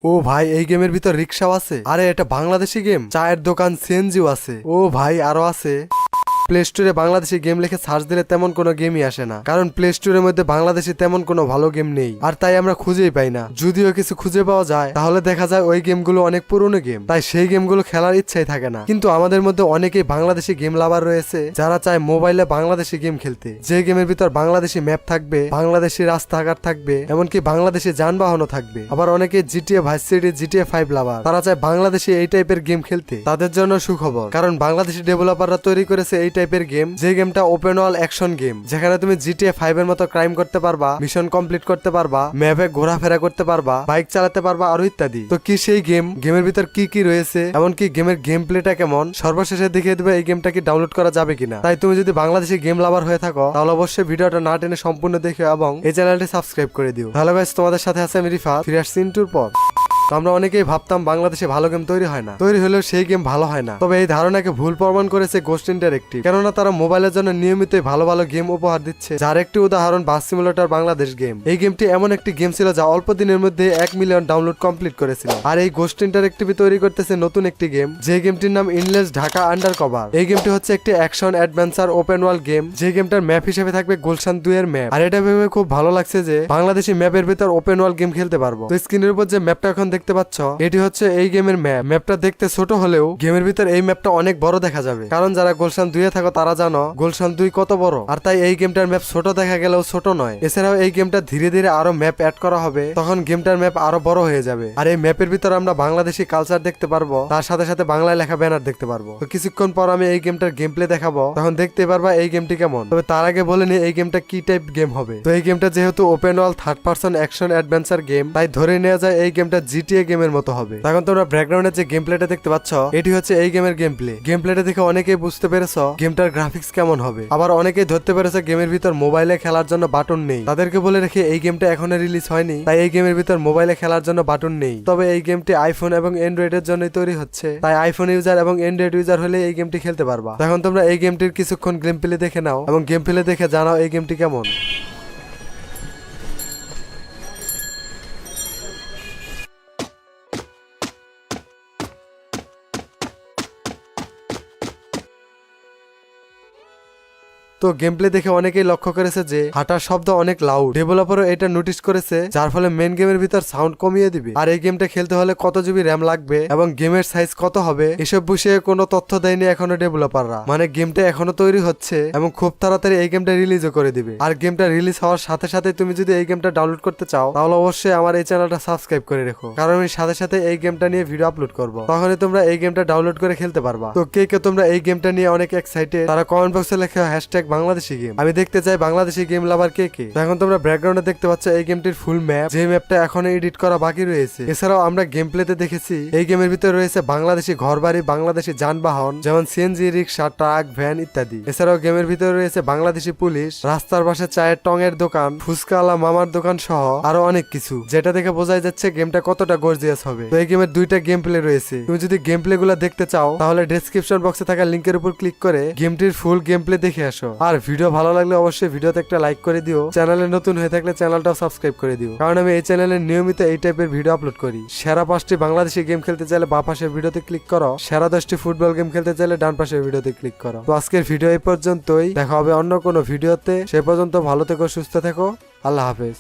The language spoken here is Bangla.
ও ভাই, এই গেমের ভিতর রিক্সাও আছে। আরে এটা বাংলাদেশি গেম, চায়ের দোকান, সিএনজিও আছে। ও ভাই, আরো আছে। প্লে স্টোরে বাংলাদেশি গেম লিখে সার্চ দিলে তেমন কোনো গেমই আসে না, কারণ প্লে স্টোরের মধ্যে বাংলাদেশি তেমন কোনো ভালো গেম নেই, আর তাই আমরা খুঁজেই পাই না। যদিও কিছু খুঁজে পাওয়া যায় তাহলে দেখা যায় ওই গেমগুলো অনেক পুরনো গেম, তাই সেই গেমগুলো খেলার ইচ্ছাই থাকে না। কিন্তু আমাদের মধ্যে অনেকেই বাংলাদেশি গেম লাভার রয়েছে যারা চায় মোবাইলে বাংলাদেশি গেম খেলতে, যে গেমের ভিতর বাংলাদেশি ম্যাপ থাকবে, বাংলাদেশি রাস্তাঘাট থাকবে, এমনকি বাংলাদেশি যানবাহনও থাকবে। আবার অনেকে জিটিএ ভাইস সিটি, জিটিএ 5 লাভার, তারা চায় বাংলাদেশি এই টাইপের গেম খেলতে। তাদের জন্য সুখবর, কারণ বাংলাদেশি ডেভেলপাররা তৈরি করেছে এই টাইপের গেম, যে গেমটা ওপেন ওয়ার্ল্ড অ্যাকশন গেম, যেখানে তুমি জিটিএ 5 এর মতো ক্রাইম করতে পারবা, মিশন কমপ্লিট করতে পারবা, ম্যাপে ঘোরাফেরা করতে পারবা, বাইক চালাতে পারবা, আরো ইত্যাদি। তো কি সেই গেম, গেমের ভিতর কি কি রয়েছে, এমনকি গেমের গেম প্লেটা কেমন, সর্বশেষে দেখিয়ে দেবে এই গেমটা কি ডাউনলোড করা যাবে কিনা। তাই তুমি যদি বাংলাদেশি গেম লাভার হয়ে থাকো তাহলে অবশ্যই ভিডিওটা না টেনে সম্পূর্ণ দেখো এবং এই চ্যানেলটি সাবস্ক্রাইব করে দিও। হ্যালো গাইস, তোমাদের সাথে আছে আমি রিফাত, ফিরে আসছি ইন্টুর পর। তো আমরা অনেকেই ভাবতাম বাংলাদেশে ভালো গেম তৈরি হয় না, তৈরি হলেও সেই গেম ভালো হয় না। তবে এই ধারণাকে ভুল প্রমাণ করেছে গোস্ট ইন্টারেক্টিভ, কেননা তারা মোবাইলের জন্য নিয়মিতই ভালো ভালো গেম উপহার দিচ্ছে, যার একটি উদাহরণ বাস সিমুলেটর বাংলাদেশ গেম। এই গেমটি এমন একটি গেম ছিল যা অল্প দিনের মধ্যে 1 মিলিয়ন ডাউনলোড কমপ্লিট করেছিল। আর এই গোস্ট ইন্টারেক্টিভ তৈরি করতেছে নতুন একটি গেম, যে গেমটির নাম ইনলেস ঢাকা আন্ডার কভার। এই গেমটি হচ্ছে একটি action adventure open world game, যে গেমটার ম্যাপ হিসেবে থাকবে গুলশান 2 এর ম্যাপ। আর এটা ভেবে খুব ভালো লাগছে যে বাংলাদেশি ম্যাপের ভিতর ওপেন ওয়ার্ল্ড গেম খেলতে পারবো। তো স্ক্রিনের উপর যে ম্যাপটা এখন দেখতে পাচ্ছ, এটি হচ্ছে এই গেমের ম্যাপ। ম্যাপটা দেখতে ছোট হলেও গেমের ভিতর এই ম্যাপটা অনেক বড় দেখা যাবে, কারণ যারা গুলশান 2 এ থাকো তারা জানো গুলশান 2 কত বড়। আর তাই এই গেমটার ম্যাপ ছোট দেখা গেলেও ছোট নয়। এছাড়াও এই গেমটা ধীরে ধীরে আরো ম্যাপ অ্যাড করা হবে, তখন গেমটার ম্যাপ আরো বড় হয়ে যাবে। আর এই ম্যাপের ভিতর আমরা বাংলাদেশি কালচার দেখতে পারবো, তার সাথে সাথে বাংলায় লেখা ব্যানার দেখতে পারবো। তো কিছুক্ষণ পর আমি এই গেমটার গেম প্লে দেখাবো, তখন দেখতে পারবা এই গেমটি কেমন। তবে তার আগে বলে নি এই গেমটা কি টাইপ গেম হবে। তো এই গেমটা যেহেতু open world third person action adventure game, তাই ধরে নেওয়া যায় এই গেমটা জিটিএ গেমের মতো হবে। তখন তোমরা ব্যাকগ্রাউন্ডে যে গেম প্লেটা দেখতে পাচ্ছ, এটি হচ্ছে এই গেমের গেম প্লে। গেম প্লেটা দেখে অনেকেই বুঝতে পেরেছো গেমটার গ্রাফিক্স কেমন হবে। আবার অনেকেই ধরতে পেরেছে গেমের ভিতর মোবাইলে খেলার জন্য বাটন নেই। তাদেরকে বলে রেখে এই গেমটা এখনো রিলিজ হয়নি, তাই এই গেমের ভিতর মোবাইলে খেলার জন্য বাটন নেই। তবে এই গেমটি আইফোন এবং অ্যান্ড্রয়েড এর জন্যই তৈরি হচ্ছে, তাই আইফোন ইউজার এবং অ্যান্ড্রয়েড ইউজার হলে এই গেমটি খেলতে পারবা। এখন তোমরা এই গেমটির কিছুক্ষণ গেম প্লে দেখে নাও এবং গেম প্লে দেখে জানাও এই গেমটি কেমন। তো গেম প্লে দেখে অনেকেই লক্ষ্য করেছে যে হাঁটার শব্দ অনেক লাউড। ডেভেলপারও এটা নোটিস করেছে, যার ফলে মেন গেমের ভিতর সাউন্ড কমিয়ে দিবে। আর এই গেমটা খেলতে হলে কত জিবি র্যাম লাগবে এবং গেমের সাইজ কত হবে, এসব বিষয়ে কোনো তথ্য দেয়নি এখনো ডেভেলপাররা। মানে গেমটা এখনো তৈরি হচ্ছে এবং খুব তাড়াতাড়ি এই গেমটা রিলিজও করে দিবে। আর গেমটা রিলিজ হওয়ার সাথে সাথে তুমি যদি এই গেমটা ডাউনলোড করতে চাও তাহলে অবশ্যই আমার এই চ্যানেলটা সাবস্ক্রাইব করে রেখো, কারণ আমি সাথে সাথে এই গেমটা নিয়ে ভিডিও আপলোড করবো, তখনই তোমরা এই গেমটা ডাউনলোড করে খেলতে পারবা। তো কে কে তোমরা এই গেমটা নিয়ে অনেক এক্সাইটেড তারা কমেন্ট বক্সে লেখো বাংলাদেশি গেম। আমি দেখতে চাই বাংলাদেশি গেম লাভার কে কে। এখন তোমরা ব্যাকগ্রাউন্ডে দেখতে পাচ্ছ এই গেমটির ফুল ম্যাপ, যে ম্যাপটা এখনো এডিট করা বাকি রয়েছে। এছাড়াও আমরা গেম প্লেতে দেখেছি এই গেমের ভিতরে রয়েছে বাংলাদেশি ঘরবাড়ি, বাংলাদেশি যানবাহন যেমন সিএনজি, রিক্সা, ট্রাক, ভ্যান ইত্যাদি। এছাড়াও গেমের ভিতরে রয়েছে বাংলাদেশি পুলিশ, রাস্তার পাশে চায়ের টঙের দোকান, ফুচকালা মামার দোকান সহ আরো অনেক কিছু, যেটা দেখে বোঝাই যাচ্ছে গেমটা কতটা গর্জিয়াস হবে। তো এই গেমের 2টা গেম প্লে রয়েছে। তুমি যদি গেম প্লে গুলো দেখতে চাও তাহলে ডেসক্রিপশন বক্সে থাকা লিঙ্কের উপর ক্লিক করে গেমটির ফুল গেম প্লে দেখে আসো। আর ভিডিও ভালো লাগলে অবশ্যই ভিডিওতে একটা লাইক করে দিও। চ্যানেলে নতুন হয়ে থাকলে চ্যানেলটাও সাবস্ক্রাইব করে দিও, কারণ আমি এই চ্যানেলে নিয়মিত এই টাইপের ভিডিও আপলোড করি। সেরা 5টি বাংলাদেশি গেম খেলতে চাইলে বাঁ পাশের ভিডিওতে ক্লিক করো, সেরা 10টি ফুটবল গেম খেলতে চাইলে ডান পাশের ভিডিওতে ক্লিক করো। তো আজকের ভিডিও এই পর্যন্তই, দেখা হবে অন্য কোনো ভিডিওতে। সে পর্যন্ত ভালো থেকো, সুস্থ থেকো, আল্লাহ হাফেজ।